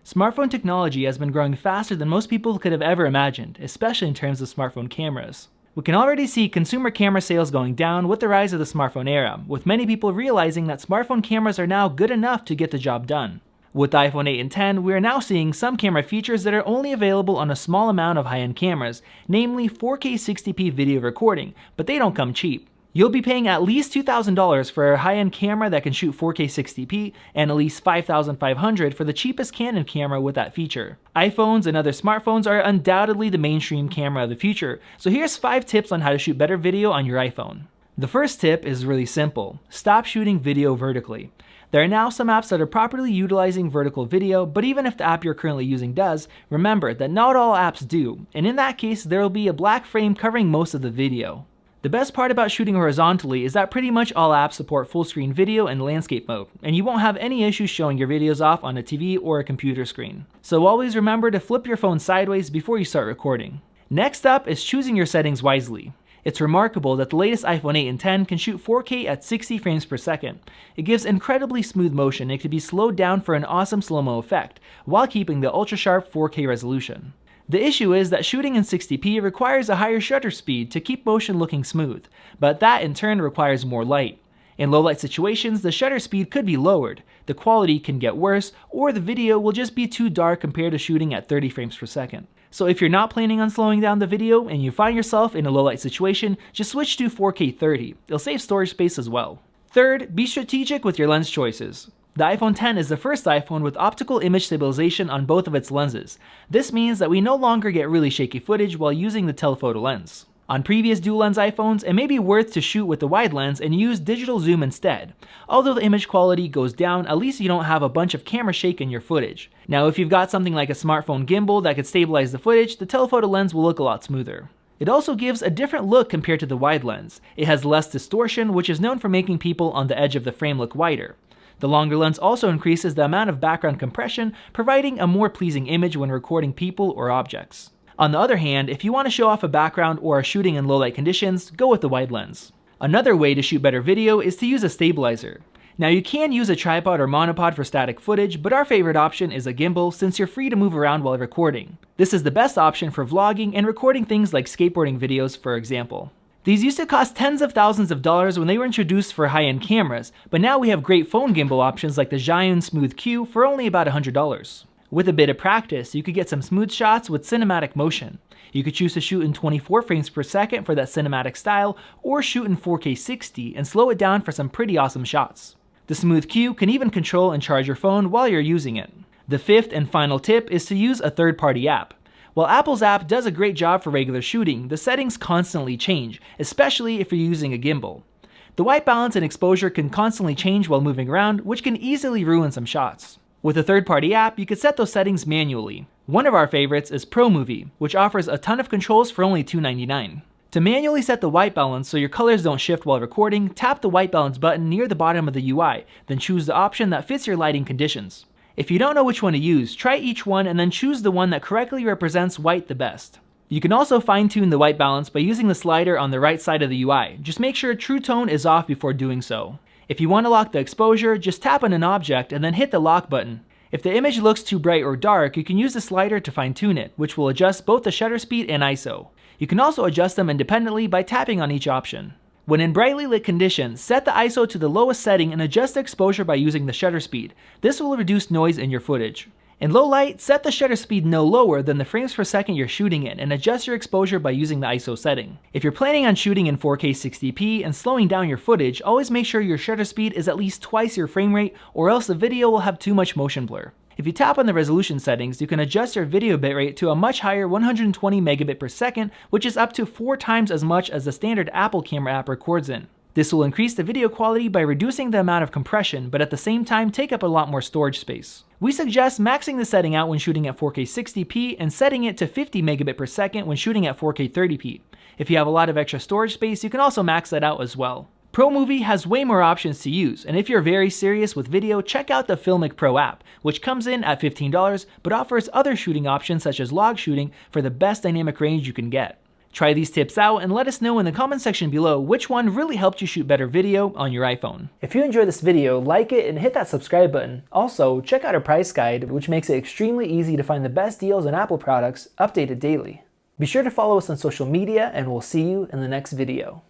Smartphone technology has been growing faster than most people could have ever imagined, especially in terms of smartphone cameras. We can already see consumer camera sales going down with the rise of the smartphone era, with many people realizing that smartphone cameras are now good enough to get the job done. With the iPhone 8 and 10, we are now seeing some camera features that are only available on a small amount of high-end cameras, namely 4K 60p video recording, but they don't come cheap. You'll be paying at least $2,000 for a high-end camera that can shoot 4K 60p and at least $5,500 for the cheapest Canon camera with that feature. iPhones and other smartphones are undoubtedly the mainstream camera of the future, so here's 5 tips on how to shoot better video on your iPhone. The first tip is really simple. Stop shooting video vertically. There are now some apps that are properly utilizing vertical video, but even if the app you're currently using does, remember that not all apps do, and in that case there will be a black frame covering most of the video. The best part about shooting horizontally is that pretty much all apps support full screen video and landscape mode, and you won't have any issues showing your videos off on a TV or a computer screen. So always remember to flip your phone sideways before you start recording. Next up is choosing your settings wisely. It's remarkable that the latest iPhone 8 and 10 can shoot 4K at 60 frames per second. It gives incredibly smooth motion and it can be slowed down for an awesome slow-mo effect, while keeping the ultra-sharp 4K resolution. The issue is that shooting in 60p requires a higher shutter speed to keep motion looking smooth, but that in turn requires more light. In low light situations, the shutter speed could be lowered, the quality can get worse, or the video will just be too dark compared to shooting at 30 frames per second. So if you're not planning on slowing down the video and you find yourself in a low light situation, just switch to 4K 30. It'll save storage space as well. Third, be strategic with your lens choices. The iPhone 10 is the first iPhone with optical image stabilization on both of its lenses. This means that we no longer get really shaky footage while using the telephoto lens. On previous dual lens iPhones, it may be worth to shoot with the wide lens and use digital zoom instead. Although the image quality goes down, at least you don't have a bunch of camera shake in your footage. Now if you've got something like a smartphone gimbal that could stabilize the footage, the telephoto lens will look a lot smoother. It also gives a different look compared to the wide lens. It has less distortion, which is known for making people on the edge of the frame look wider. The longer lens also increases the amount of background compression, providing a more pleasing image when recording people or objects. On the other hand, if you want to show off a background or are shooting in low light conditions, go with the wide lens. Another way to shoot better video is to use a stabilizer. Now you can use a tripod or monopod for static footage, but our favorite option is a gimbal since you're free to move around while recording. This is the best option for vlogging and recording things like skateboarding videos, for example. These used to cost tens of thousands of dollars when they were introduced for high-end cameras, but now we have great phone gimbal options like the Zhiyun Smooth Q for only about $100. With a bit of practice, you could get some smooth shots with cinematic motion. You could choose to shoot in 24 frames per second for that cinematic style, or shoot in 4K 60 and slow it down for some pretty awesome shots. The Smooth Q can even control and charge your phone while you're using it. The fifth and final tip is to use a third-party app. While Apple's app does a great job for regular shooting, the settings constantly change, especially if you're using a gimbal. The white balance and exposure can constantly change while moving around, which can easily ruin some shots. With a third-party app, you can set those settings manually. One of our favorites is ProMovie, which offers a ton of controls for only $2.99. To manually set the white balance so your colors don't shift while recording, tap the white balance button near the bottom of the UI, then choose the option that fits your lighting conditions. If you don't know which one to use, try each one and then choose the one that correctly represents white the best. You can also fine-tune the white balance by using the slider on the right side of the UI. Just make sure True Tone is off before doing so. If you want to lock the exposure, just tap on an object and then hit the lock button. If the image looks too bright or dark, you can use the slider to fine-tune it, which will adjust both the shutter speed and ISO. You can also adjust them independently by tapping on each option. When in brightly lit conditions, set the ISO to the lowest setting and adjust the exposure by using the shutter speed. This will reduce noise in your footage. In low light, set the shutter speed no lower than the frames per second you're shooting in and adjust your exposure by using the ISO setting. If you're planning on shooting in 4K 60p and slowing down your footage, always make sure your shutter speed is at least twice your frame rate or else the video will have too much motion blur. If you tap on the resolution settings, you can adjust your video bitrate to a much higher 120 megabit per second, which is up to 4 times as much as the standard Apple camera app records in. This will increase the video quality by reducing the amount of compression, but at the same time take up a lot more storage space. We suggest maxing the setting out when shooting at 4K 60p and setting it to 50 megabit per second when shooting at 4K 30p. If you have a lot of extra storage space, you can also max that out as well. ProMovie has way more options to use, and if you're very serious with video, check out the Filmic Pro app, which comes in at $15 but offers other shooting options such as log shooting for the best dynamic range you can get. Try these tips out and let us know in the comment section below which one really helped you shoot better video on your iPhone. If you enjoyed this video, like it and hit that subscribe button. Also, check out our price guide, which makes it extremely easy to find the best deals on Apple products updated daily. Be sure to follow us on social media, and we'll see you in the next video.